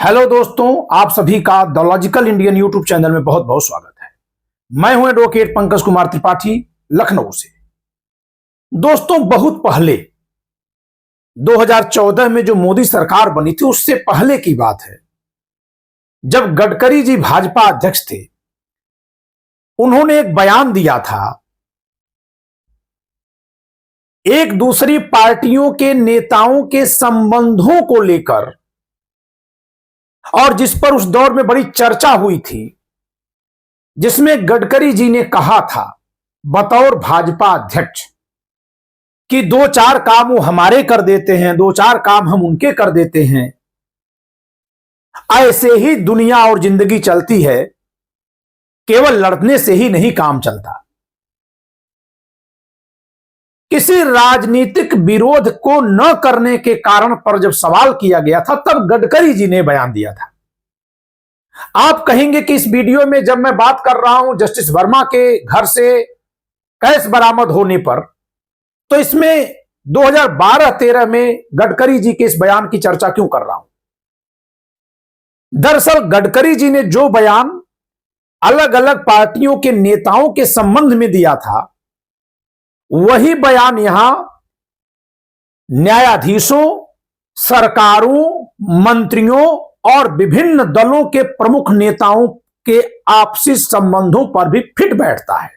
Hello दोस्तों, आप सभी का the logical Indian YouTube channel में बहुत बहुत स्वागत है। मैं हूं एडवोकेट पंकज कुमार त्रिपाठी, लखनऊ से। दोस्तों, बहुत पहले 2014 में जो मोदी सरकार बनी थी, उससे पहले की बात है, जब गडकरी जी भाजपा अध्यक्ष थे। उन्होंने एक बयान दिया था, एक दूसरी पार्टियों के नेताओं के संबंधों को लेकर, और जिस पर उस दौर में बड़ी चर्चा हुई थी, जिसमें गडकरी जी ने कहा था बतौर भाजपा अध्यक्ष कि दो चार काम वो हमारे कर देते हैं, दो चार काम हम उनके कर देते हैं। ऐसे ही दुनिया और जिंदगी चलती है, केवल लड़ने से ही नहीं काम चलता। किसी राजनीतिक विरोध को न करने के कारण पर जब सवाल किया गया था, तब गडकरी जी ने बयान दिया था। आप कहेंगे कि इस वीडियो में जब मैं बात कर रहा हूं जस्टिस वर्मा के घर से कैश बरामद होने पर, तो इसमें 2012-13 में गडकरी जी के इस बयान की चर्चा क्यों कर रहा हूं? दरअसल गडकरी जी ने जो बयान अलग अलग पार्टियों के नेताओं के संबंध में दिया था, वही बयान यहां न्यायाधीशों, सरकारों, मंत्रियों और विभिन्न दलों के प्रमुख नेताओं के आपसी संबंधों पर भी फिट बैठता है।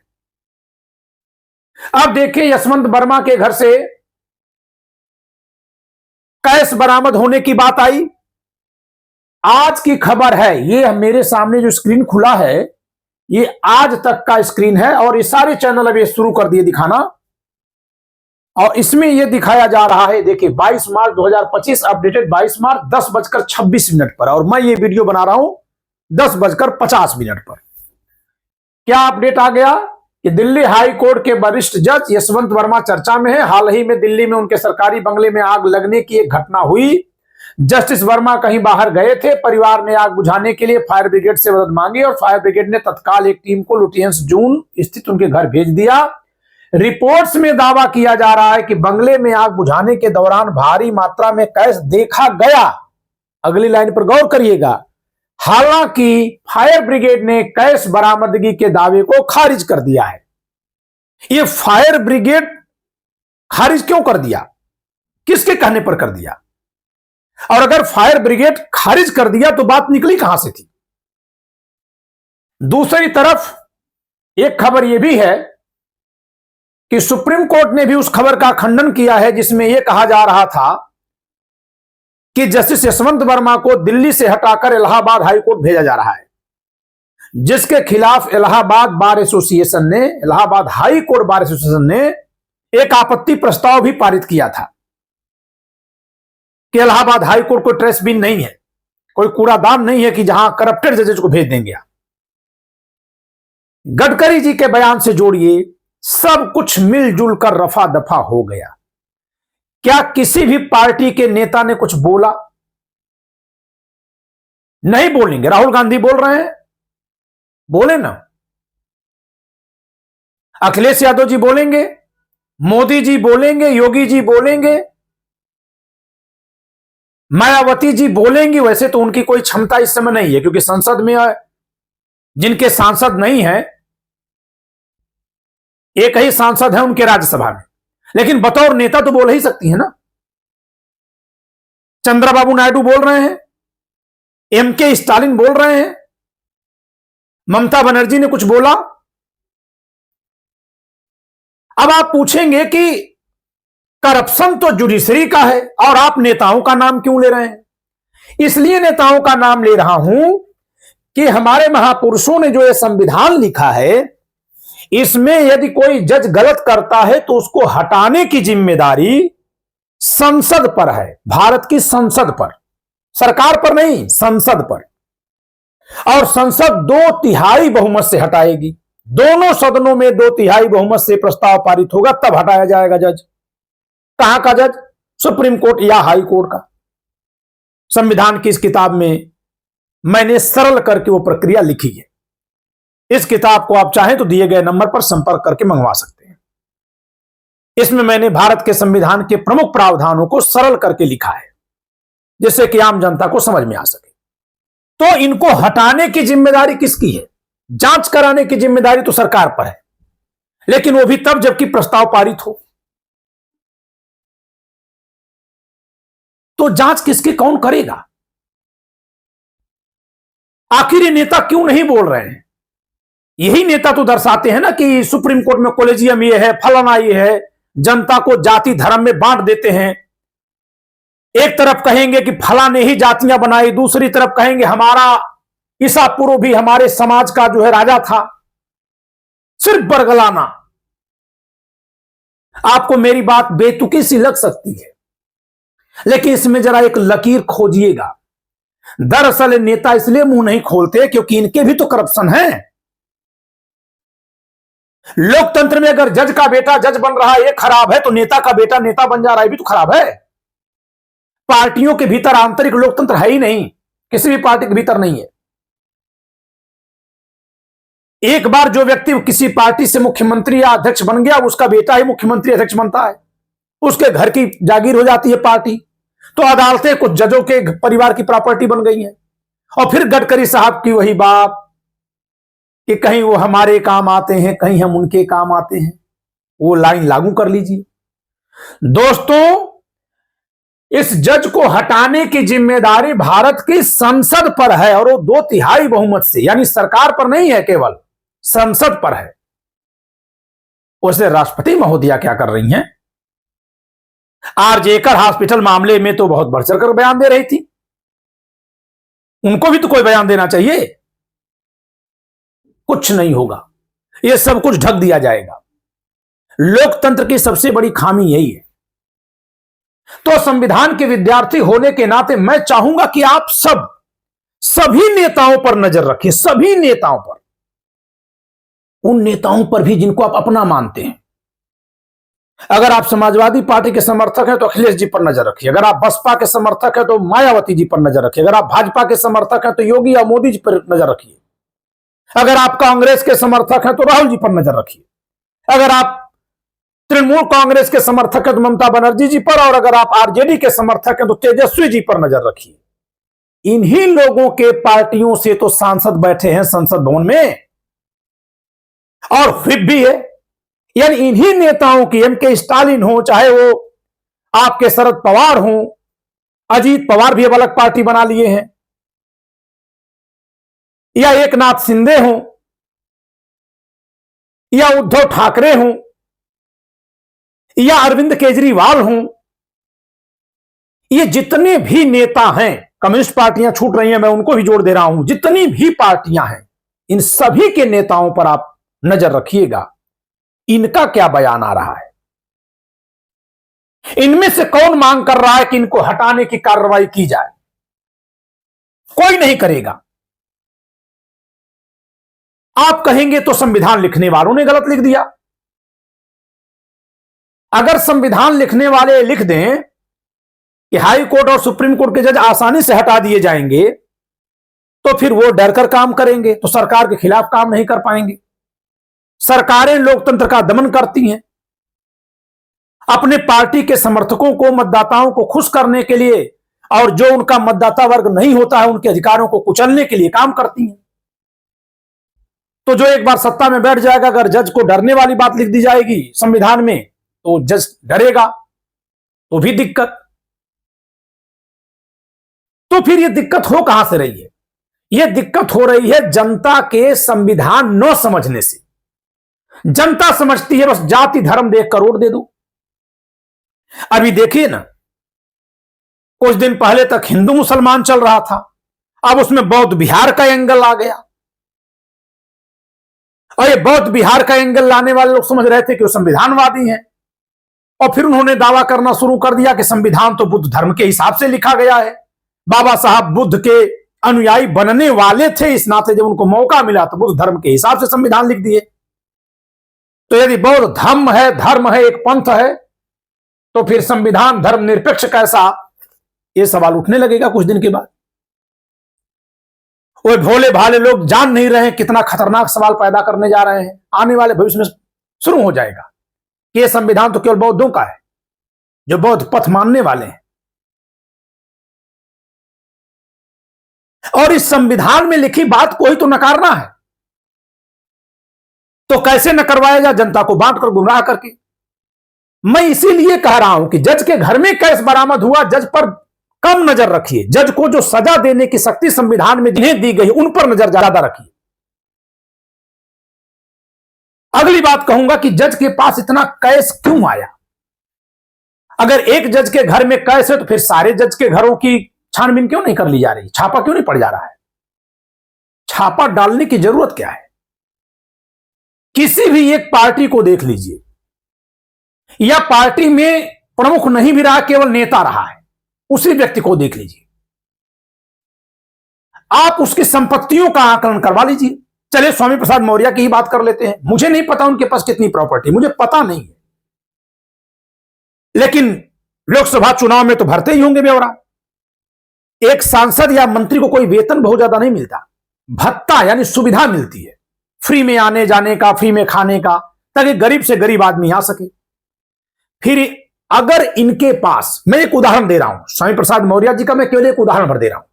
अब देखिए, यशवंत वर्मा के घर से कैश बरामद होने की बात आई। आज की खबर है, ये मेरे सामने जो स्क्रीन खुला है, ये आज तक का स्क्रीन है, और ये सारे चैनल अब ये शुरू कर दिए दिखाना। और इसमें यह दिखाया जा रहा है, देखिए 22 मार्च 2025, अपडेटेड 22 मार्च 10:26 पर, और मैं ये वीडियो बना रहा हूं 10:50 पर। क्या अपडेट आ गया कि दिल्ली हाई कोर्ट के वरिष्ठ जज यशवंत वर्मा चर्चा में है। हाल ही में दिल्ली में उनके सरकारी बंगले में आग लगने की एक घटना हुई। जस्टिस वर्मा कहीं बाहर गए थे। परिवार ने आग बुझाने के लिए फायर ब्रिगेड से मदद मांगी, और फायर ब्रिगेड ने तत्काल एक टीम को लुटियंस जून स्थित उनके घर भेज दिया। रिपोर्ट्स में दावा किया जा रहा है कि बंगले में आग बुझाने के दौरान भारी मात्रा में कैश देखा गया। अगली लाइन पर गौर करिएगा। हालांकि फायर ब्रिगेड ने कैश बरामदगी के दावे को खारिज कर दिया है। यह फायर ब्रिगेड खारिज क्यों कर दिया? किसके कहने पर कर दिया? और अगर फायर ब्रिगेड खारिज कर दिया तो बात निकली कहां से थी? दूसरी तरफ एक खबर यह भी है कि सुप्रीम कोर्ट ने भी उस खबर का खंडन किया है, जिसमें यह कहा जा रहा था कि जस्टिस यशवंत वर्मा को दिल्ली से हटाकर इलाहाबाद हाई कोर्ट भेजा जा रहा है, जिसके खिलाफ इलाहाबाद बार एसोसिएशन ने, Allahabad high court bar association ने एक आपत्ति प्रस्ताव भी पारित किया था कि इलाहाबाद हाई कोर्ट कोई ट्रेसबिन नहीं है, कोई कूड़ादान नहीं है कि जहां करप्टेड जजेस को भेज देंगे। गडकरी जी के बयान से जोड़िए, सब कुछ मिलजुल कर रफा दफा हो गया। क्या किसी भी पार्टी के नेता ने कुछ बोला? नहीं बोलेंगे। राहुल गांधी बोल रहे हैं, बोले ना। अखिलेश यादव जी बोलेंगे, मोदी जी बोलेंगे, योगी जी बोलेंगे, मायावती जी बोलेंगी। वैसे तो उनकी कोई क्षमता इस समय नहीं है, क्योंकि संसद में जिनके सांसद नहीं है, एक ही सांसद है उनके राज्यसभा में, लेकिन बतौर नेता तो बोल ही सकती है ना। चंद्रबाबू नायडू बोल रहे हैं, एमके स्टालिन बोल रहे हैं, ममता बनर्जी ने कुछ बोला। अब आप पूछेंगे कि करप्शन तो जुडिशरी का है, और आप नेताओं का नाम क्यों ले रहे हैं? इसलिए नेताओं का नाम ले रहा हूं कि हमारे महापुरुषों ने जो यह संविधान लिखा है, इसमें यदि कोई जज गलत करता है तो उसको हटाने की जिम्मेदारी संसद पर है, भारत की संसद पर, सरकार पर नहीं, संसद पर। और संसद 2/3 बहुमत से हटाएगी। दोनों सदनों में 2/3 बहुमत से प्रस्ताव पारित होगा, तब हटाया जाएगा जज। कहां का जज? सुप्रीम कोर्ट या हाई कोर्ट का। संविधान की इस किताब में मैंने सरल करके वो प्रक्रिया लिखी है। इस किताब को आप चाहें तो दिए गए नंबर पर संपर्क करके मंगवा सकते हैं। इसमें मैंने भारत के संविधान के प्रमुख प्रावधानों को सरल करके लिखा है, जिससे कि आम जनता को समझ में आ सके। तो इनको हटाने की जिम्मेदारी किसकी है? जांच कराने की जिम्मेदारी तो सरकार पर है, लेकिन वो भी तब जबकि प्रस्ताव पारित हो। तो जांच किसकी, कौन करेगा? आखिर ये नेता क्यों नहीं बोल रहे हैं? यही नेता तो दर्शाते हैं ना कि सुप्रीम कोर्ट में कोलेजियम ये है, फलाना ये है, जनता को जाति धर्म में बांट देते हैं। एक तरफ कहेंगे कि फला ने ही जातियां बनाई, दूसरी तरफ कहेंगे हमारा ईसा पूर्व भी हमारे समाज का जो है राजा था। सिर्फ बरगलाना। आपको मेरी बात बेतुकी सी लग सकती है, लेकिन इसमें जरा एक लकीर खोजिएगा। दरअसल नेता इसलिए मुंह नहीं खोलते क्योंकि इनके भी तो करप्शन है। लोकतंत्र में अगर जज का बेटा जज बन रहा है ये खराब है, तो नेता का बेटा नेता बन जा रहा है भी तो खराब है। पार्टियों के भीतर आंतरिक लोकतंत्र है ही नहीं, किसी भी पार्टी के भीतर नहीं है। एक बार जो व्यक्ति किसी पार्टी से मुख्यमंत्री या अध्यक्ष बन गया, उसका बेटा ही मुख्यमंत्री अध्यक्ष बनता है, उसके घर की जागीर हो जाती है पार्टी। तो अदालतें कुछ जजों के परिवार की प्रॉपर्टी बन गई हैं। और फिर गडकरी साहब की वही बात कि कहीं वो हमारे काम आते हैं, कहीं हम उनके काम आते हैं। वो लाइन लागू कर लीजिए दोस्तों। इस जज को हटाने की जिम्मेदारी भारत की संसद पर है, और वो 2/3 बहुमत से, यानी सरकार पर नहीं है, केवल संसद पर है। उसे राष्ट्रपति महोदया क्या कर रही हैं? आरजेकर हॉस्पिटल मामले में तो बहुत बढ़ चढ़कर बयान दे रही थी। उनको भी तो कोई बयान देना चाहिए। कुछ नहीं होगा, यह सब कुछ ढक दिया जाएगा। लोकतंत्र की सबसे बड़ी खामी यही है। तो संविधान के विद्यार्थी होने के नाते मैं चाहूंगा कि आप सभी नेताओं पर नजर रखिए, सभी नेताओं पर, उन नेताओं पर भी जिनको आप अपना मानते हैं। अगर आप समाजवादी पार्टी के समर्थक हैं तो अखिलेश जी पर नजर रखिए, अगर आप बसपा के समर्थक हैं तो मायावती जी पर नजर रखिए, अगर आप भाजपा के समर्थक हैं तो योगी या मोदी जी पर नजर रखिए, अगर आप कांग्रेस के समर्थक हैं तो राहुल जी पर नजर रखिए, अगर आप तृणमूल कांग्रेस के समर्थक हैं तो ममता बनर्जी जी पर, और अगर आप आरजेडी के समर्थक हैं तो तेजस्वी जी पर नजर रखिए। इन्हीं लोगों के पार्टियों से तो सांसद बैठे हैं संसद भवन में, और व्हिप भी है। यानी इन्हीं नेताओं की, एमके स्टालिन हो, चाहे वो आपके शरद पवार हो, अजीत पवार भी अब अलग पार्टी बना लिए हैं, या एकनाथ शिंदे हो, या उद्धव ठाकरे हो, या अरविंद केजरीवाल हों, ये जितने भी नेता हैं, कम्युनिस्ट पार्टियां छूट रही हैं, मैं उनको भी जोड़ दे रहा हूं, जितनी भी पार्टियां हैं, इन सभी के नेताओं पर आप नजर रखिएगा। इनका क्या बयान आ रहा है? इनमें से कौन मांग कर रहा है कि इनको हटाने की कार्रवाई की जाए? कोई नहीं करेगा। आप कहेंगे तो संविधान लिखने वालों ने गलत लिख दिया। अगर संविधान लिखने वाले लिख दें कि हाई कोर्ट और सुप्रीम कोर्ट के जज आसानी से हटा दिए जाएंगे, तो फिर वो डर कर काम करेंगे, तो सरकार के खिलाफ काम नहीं कर पाएंगे। सरकारें लोकतंत्र का दमन करती हैं, अपने पार्टी के समर्थकों को, मतदाताओं को खुश करने के लिए, और जो उनका मतदाता वर्ग नहीं होता है उनके अधिकारों को कुचलने के लिए काम करती हैं। तो जो एक बार सत्ता में बैठ जाएगा, अगर जज को डरने वाली बात लिख दी जाएगी संविधान में, तो जज डरेगा, तो भी दिक्कत। तो फिर यह दिक्कत हो कहां से रही है? यह दिक्कत हो रही है जनता के संविधान न समझने से। जनता समझती है बस जाति धर्म देख कर वोट दे दो। अभी देखिए ना, कुछ दिन पहले तक हिंदू मुसलमान चल रहा था, अब उसमें बौद्ध बिहार का एंगल आ गया। और ये बौद्ध बिहार का एंगल लाने वाले लोग समझ रहे थे कि वो संविधानवादी हैं, और फिर उन्होंने दावा करना शुरू कर दिया कि संविधान तो बुद्ध धर्म के हिसाब से लिखा गया है। बाबा साहब बुद्ध के अनुयायी बनने वाले थे, इस नाते जब उनको मौका मिला तो बुद्ध धर्म के हिसाब से संविधान लिख दिए। तो यदि बौद्ध धर्म है, एक पंथ है, तो फिर संविधान धर्मनिरपेक्ष कैसा? यह सवाल उठने लगेगा कुछ दिन के बाद। वो भोले भाले लोग जान नहीं रहे कितना खतरनाक सवाल पैदा करने जा रहे हैं। आने वाले भविष्य में शुरू हो जाएगा कि यह संविधान तो केवल बौद्धों का है, जो बौद्ध पथ मानने वाले हैं। और इस संविधान में लिखी बात को ही तो नकारना है। तो कैसे न करवाएगा, जनता को बांटकर गुमराह करके। मैं इसीलिए कह रहा हूं कि जज के घर में केस बरामद हुआ, जज पर कम नजर रखिए। जज को जो सजा देने की शक्ति संविधान में जिन्हें दी गई उन पर नजर ज्यादा रखिए। अगली बात कहूंगा कि जज के पास इतना कैश क्यों आया। अगर एक जज के घर में कैश है तो फिर सारे जज के घरों की छानबीन क्यों नहीं कर ली जा रही, छापा क्यों नहीं पड़ जा रहा है। छापा डालने की जरूरत क्या है। किसी भी एक पार्टी को देख लीजिए, या पार्टी में प्रमुख नहीं भी रहा, केवल नेता रहा है, उसी व्यक्ति को देख लीजिए, आप उसकी संपत्तियों का आकलन करवा लीजिए। चलिए स्वामी प्रसाद मौर्य की ही बात कर लेते हैं। मुझे नहीं पता उनके पास कितनी प्रॉपर्टी, मुझे पता नहीं है, लेकिन लोकसभा चुनाव में तो भरते ही होंगे ब्यौरा। एक सांसद या मंत्री को कोई वेतन बहुत ज्यादा नहीं मिलता, भत्ता यानी सुविधा मिलती है, फ्री में आने जाने का, फ्री में खाने का, ताकि गरीब से गरीब आदमी आ सके। फिर अगर इनके पास, मैं एक उदाहरण दे रहा हूं स्वामी प्रसाद मौर्य जी का, मैं केवल एक उदाहरण भर दे रहा हूं।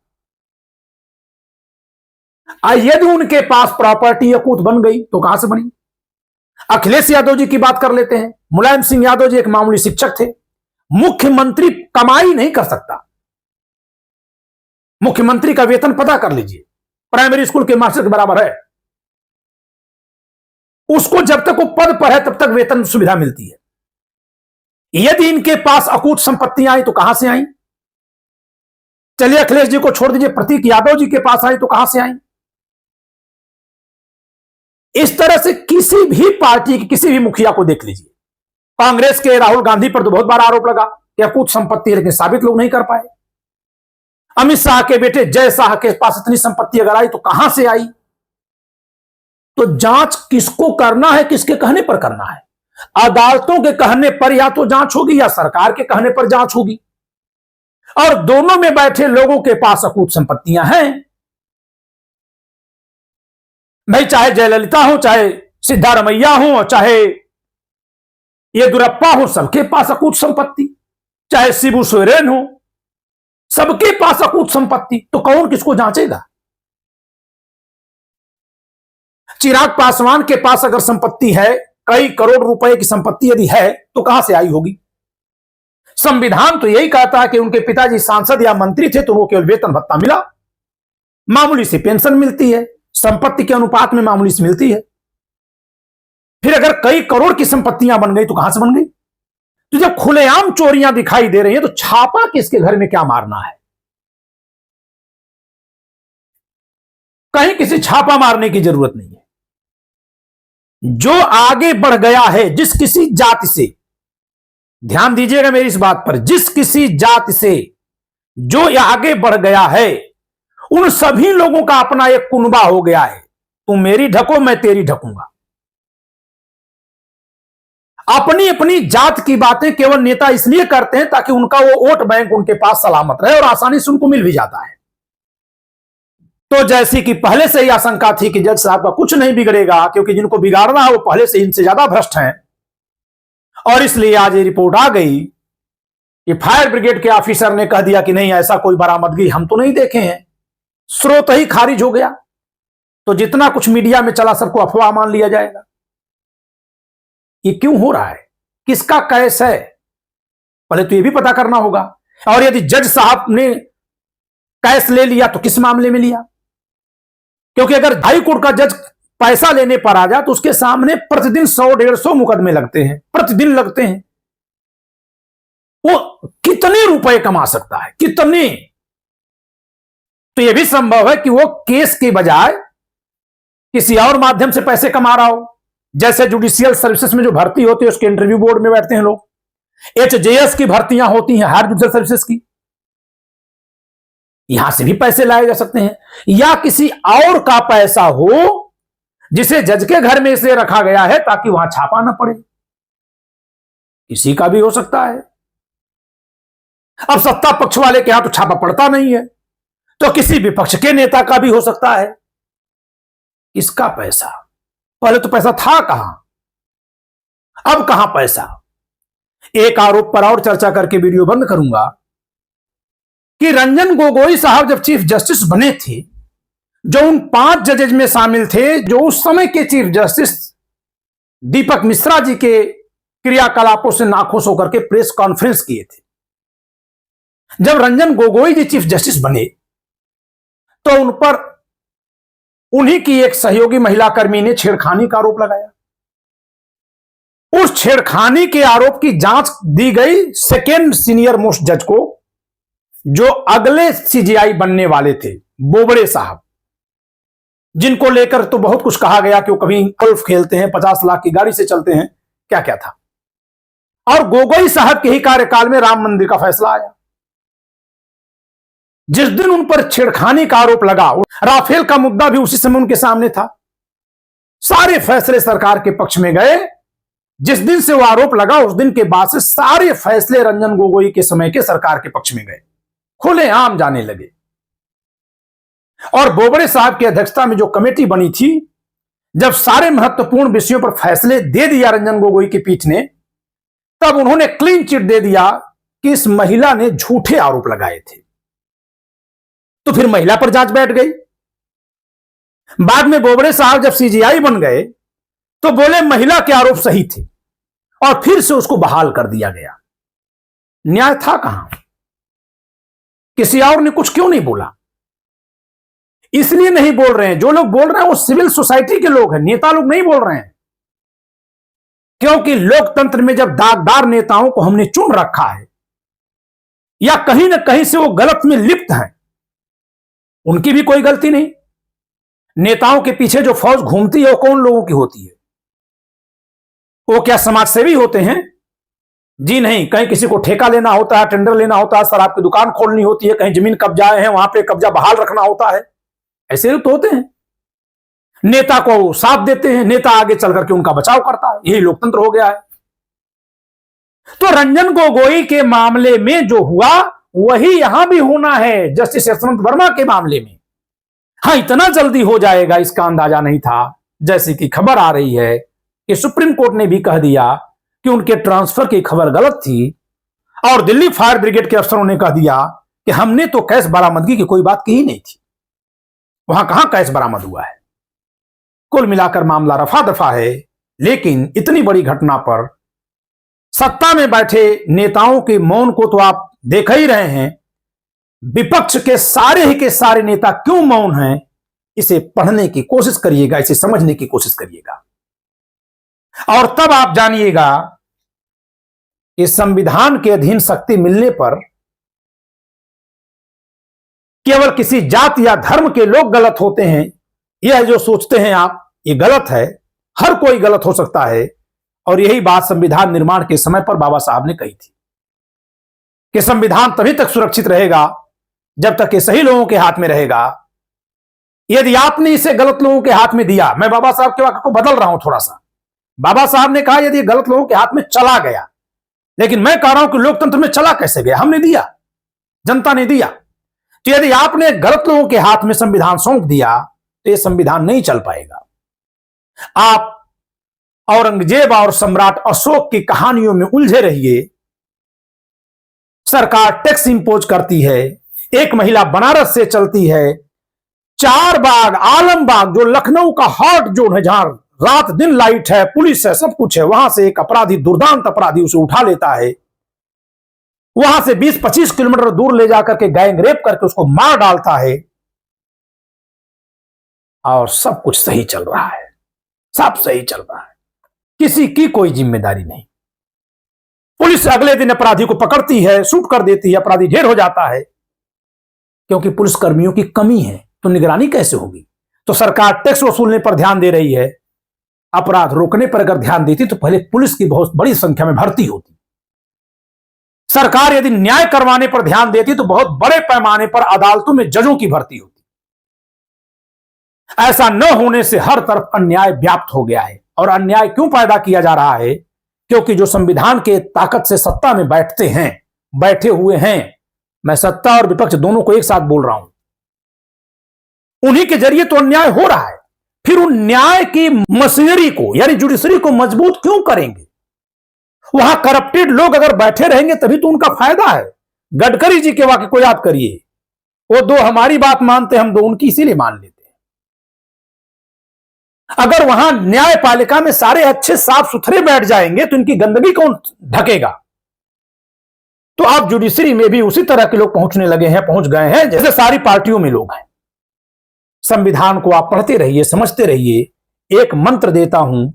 यदि उनके पास प्रॉपर्टी अकूत बन गई तो कहां से बनी। अखिलेश यादव जी की बात कर लेते हैं। मुलायम सिंह यादव जी एक मामूली शिक्षक थे। मुख्यमंत्री कमाई नहीं कर सकता। मुख्यमंत्री का वेतन पता कर लीजिए, प्राइमरी स्कूल के मास्टर के बराबर है। उसको जब तक वो पद पर है तब तक वेतन सुविधा मिलती है। यदि इनके पास अकूत संपत्तियां आई तो कहां से आई। चलिए अखिलेश जी को छोड़ दीजिए, प्रतीक यादव जी के पास आई तो कहां से आई। इस तरह से किसी भी पार्टी के किसी भी मुखिया को देख लीजिए। कांग्रेस के राहुल गांधी पर तो बहुत बार आरोप लगा कि अकूत संपत्ति है, लेकिन साबित लोग नहीं कर पाए। अमित शाह के बेटे जय शाह के पास इतनी संपत्ति अगर आई तो कहां से आई। तो जांच किसको करना है, किसके कहने पर करना है। अदालतों के कहने पर या तो जांच होगी या सरकार के कहने पर जांच होगी, और दोनों में बैठे लोगों के पास अकूत संपत्तियां हैं। भाई चाहे जयललिता हो, चाहे सिद्धारमैया हो, और चाहे येदुरप्पा हो, सबके पास अकूत संपत्ति, चाहे शिबू सोरेन हो, सबके पास अकूत संपत्ति। तो कौन किसको जांचेगा। चिराग पासवान के पास अगर संपत्ति है, कई करोड़ रुपए की संपत्ति यदि है, तो कहां से आई होगी। संविधान तो यही कहता है कि उनके पिताजी सांसद या मंत्री थे तो वो केवल वेतन भत्ता मिला, मामूली सी पेंशन मिलती है, संपत्ति के अनुपात में मामूली सी मिलती है। फिर अगर कई करोड़ की संपत्तियां बन गई तो कहां से बन गई। तो जब खुलेआम चोरियां दिखाई दे रही हैं तो छापा किसके घर में क्या मारना है। कहीं किसी छापा मारने की जरूरत नहीं है। जो आगे बढ़ गया है, जिस किसी जाति से, ध्यान दीजिएगा मेरी इस बात पर, जिस किसी जाति से जो आगे बढ़ गया है, उन सभी लोगों का अपना एक कुनबा हो गया है। तुम मेरी ढको, मैं तेरी ढकूंगा। अपनी अपनी जात की बातें केवल नेता इसलिए करते हैं ताकि उनका वो वोट बैंक उनके पास सलामत रहे और आसानी से उनको मिल भी जाता है। तो जैसी कि पहले से ही आशंका थी कि जज साहब का कुछ नहीं बिगड़ेगा, क्योंकि जिनको बिगाड़ना है वो पहले से इनसे ज्यादा भ्रष्ट हैं, और इसलिए आज ये रिपोर्ट आ गई कि फायर ब्रिगेड के ऑफिसर ने कह दिया कि नहीं, ऐसा कोई बरामदगी हम तो नहीं देखे हैं, स्रोत ही खारिज हो गया। तो जितना कुछ मीडिया में चला सबको अफवाह मान लिया जाएगा। ये क्यों हो रहा है, किसका कैस है, पहले तो ये भी पता करना होगा। और यदि जज साहब ने कैस ले लिया तो किस मामले में लिया। क्योंकि अगर हाई कोर्ट का जज पैसा लेने पर आ जाए तो उसके सामने प्रतिदिन 100-150 मुकदमे लगते हैं, प्रतिदिन लगते हैं। वो कितने रुपए कमा सकता है, कितने। तो यह भी संभव है कि वो केस के बजाय किसी और माध्यम से पैसे कमा रहा हो। जैसे जुडिशियल सर्विसेज में जो भर्ती होती है उसके इंटरव्यू बोर्ड में बैठते हैं लोग, एचजेएस की भर्तियां होती हैं, हायर जुडिशियल सर्विसेज की, यहां से भी पैसे लाए जा सकते हैं। या किसी और का पैसा हो जिसे जज के घर में इसलिए रखा गया है ताकि वहां छापा ना पड़े, किसी का भी हो सकता है। अब सत्ता पक्ष वाले के यहां तो छापा पड़ता नहीं है, तो किसी विपक्ष के नेता का भी हो सकता है। इसका पैसा, पहले तो पैसा था कहां, अब कहां पैसा। एक आरोप पर और चर्चा करके वीडियो बंद करूंगा कि रंजन गोगोई साहब जब चीफ जस्टिस बने थे, जो उन 5 जजेज में शामिल थे जो उस समय के चीफ जस्टिस दीपक मिश्रा जी के क्रियाकलापों से नाखुश होकर के प्रेस कॉन्फ्रेंस किए थे। जब रंजन गोगोई जी चीफ जस्टिस बने तो उन पर उन्हीं की एक सहयोगी महिला कर्मी ने छेड़खानी का आरोप लगाया। उस छेड़खानी के आरोप की जांच दी गई सेकेंड सीनियर मोस्ट जज को, जो अगले सीजीआई बनने वाले थे, बोबड़े साहब, जिनको लेकर तो बहुत कुछ कहा गया कि वो कभी गोल्फ खेलते हैं, 50 लाख की गाड़ी से चलते हैं, क्या क्या था। और गोगोई साहब के ही कार्यकाल में राम मंदिर का फैसला आया। जिस दिन उन पर छेड़खानी का आरोप लगा, राफेल का मुद्दा भी उसी समय उनके सामने था। सारे फैसले सरकार के पक्ष में गए। जिस दिन से वो आरोप लगा उस दिन के बाद से सारे फैसले रंजन गोगोई के समय के सरकार के पक्ष में गए, खुलेआम जाने लगे। और बोबड़े साहब की अध्यक्षता में जो कमेटी बनी थी, जब सारे महत्वपूर्ण विषयों पर फैसले दे दिया रंजन गोगोई की पीठ ने, तब उन्होंने क्लीन चिट दे दिया कि इस महिला ने झूठे आरोप लगाए थे। तो फिर महिला पर जांच बैठ गई। बाद में बोबड़े साहब जब सीजीआई बन गए तो बोले महिला के आरोप सही थे और फिर से उसको बहाल कर दिया गया। न्याय था कहां? किसी और ने कुछ क्यों नहीं बोला? इसलिए नहीं बोल रहे हैं, जो लोग बोल रहे हैं वो सिविल सोसाइटी के लोग हैं, नेता लोग नहीं बोल रहे हैं। क्योंकि लोकतंत्र में जब दागदार नेताओं को हमने चुन रखा है या कहीं ना कहीं से वो गलत में लिप्त हैं, उनकी भी कोई गलती नहीं। नेताओं के पीछे जो फौज घूमती है वो कौन लोगों की होती है? वो क्या समाज सेवी होते हैं? जी नहीं। कहीं किसी को ठेका लेना होता है, टेंडर लेना होता है, शराब की दुकान खोलनी होती है, कहीं जमीन कब्जाए हैं वहां पे कब्जा बहाल रखना होता है, ऐसे लोग तो होते हैं। नेता को साथ देते हैं, नेता आगे चल करके उनका बचाव करता है, यही लोकतंत्र हो गया है। तो रंजन गोगोई के मामले में जो हुआ वही यहां भी होना है, जस्टिस यशवंत वर्मा के मामले में। हाँ, इतना जल्दी हो जाएगा इसका अंदाजा नहीं था। जैसे कि खबर आ रही है कि सुप्रीम कोर्ट ने भी कह दिया कि उनके ट्रांसफर की खबर गलत थी और दिल्ली फायर ब्रिगेड के अफसरों ने कह दिया कि हमने तो कैश बरामदगी की कोई बात की ही नहीं थी। वहां कहां कैश बरामद हुआ है? कुल मिलाकर मामला रफा दफा है। लेकिन इतनी बड़ी घटना पर सत्ता में बैठे नेताओं के मौन को तो आप देख ही रहे हैं। विपक्ष के सारे नेता क्यों मौन हैं, इसे पढ़ने की कोशिश करिएगा, इसे समझने की कोशिश करिएगा और तब आप जानिएगा कि संविधान के अधीन शक्ति मिलने पर केवल किसी जात या धर्म के लोग गलत होते हैं, यह जो सोचते हैं आप, ये गलत है। हर कोई गलत हो सकता है। और यही बात संविधान निर्माण के समय पर बाबा साहब ने कही थी कि संविधान तभी तक सुरक्षित रहेगा जब तक ये सही लोगों के हाथ में रहेगा। यदि आपने इसे गलत लोगों के हाथ में दिया, मैं बाबा साहब के वाक्य को बदल रहा हूं थोड़ा सा। बाबा साहब ने कहा यदि गलत लोगों के हाथ में चला गया, लेकिन मैं कह रहा हूं कि लोकतंत्र में चला कैसे गया? हमने दिया, जनता ने दिया। तो यदि आपने गलत लोगों के हाथ में संविधान सौंप दिया तो यह संविधान नहीं चल पाएगा। आप औरंगजेब और सम्राट अशोक की कहानियों में उलझे रहिए। सरकार टैक्स इंपोज करती है, एक महिला बनारस से चलती है, 4 बाग आलमबाग जो लखनऊ का हॉट जोन है, जहां रात दिन लाइट है, पुलिस है, सब कुछ है, वहां से एक अपराधी, दुर्दांत अपराधी उसे उठा लेता है, वहां से 20-25 किलोमीटर दूर ले जाकर के गैंग रेप करके उसको मार डालता है और सब कुछ सही चल रहा है, सब सही चल रहा है, किसी की कोई जिम्मेदारी नहीं। पुलिस अगले दिन अपराधी को पकड़ती है, शूट कर देती है, अपराधी ढेर हो जाता है। क्योंकि पुलिस कर्मियों की कमी है तो निगरानी कैसे होगी? तो सरकार टैक्स वसूलने पर ध्यान दे रही है, अपराध रोकने पर अगर ध्यान देती तो पहले पुलिस की बहुत बड़ी संख्या में भर्ती होती। सरकार यदि न्याय करवाने पर ध्यान देती तो बहुत बड़े पैमाने पर अदालतों में जजों की भर्ती होती। ऐसा न होने से हर तरफ अन्याय व्याप्त हो गया है। और अन्याय क्यों पैदा किया जा रहा है? क्योंकि जो संविधान के ताकत से सत्ता में बैठे हुए हैं, मैं सत्ता और विपक्ष दोनों को एक साथ बोल रहा हूं, उन्हीं के जरिए तो अन्याय हो रहा है। फिर उन न्याय की मशीनरी को यानी जुडिशरी को मजबूत क्यों करेंगे? वहां करप्टेड लोग अगर बैठे रहेंगे तभी तो उनका फायदा है। गडकरी जी के वाक्य को याद करिए, वो दो हमारी बात मानते, हम दो उनकी, इसीलिए मान लेते हैं। अगर वहां न्यायपालिका में सारे अच्छे साफ सुथरे बैठ जाएंगे तो इनकी गंदगी कौन ढकेगा? तो आप जुडिशरी में भी उसी तरह के लोग पहुंचने लगे हैं, पहुंच गए हैं जैसे सारी पार्टियों में लोग हैं। संविधान को आप पढ़ते रहिए, समझते रहिए। एक मंत्र देता हूं,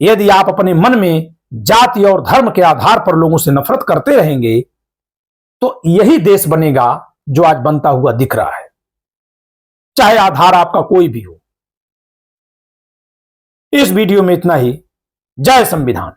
यदि आप अपने मन में जाति और धर्म के आधार पर लोगों से नफरत करते रहेंगे तो यही देश बनेगा जो आज बनता हुआ दिख रहा है, चाहे आधार आपका कोई भी हो। इस वीडियो में इतना ही। जय संविधान।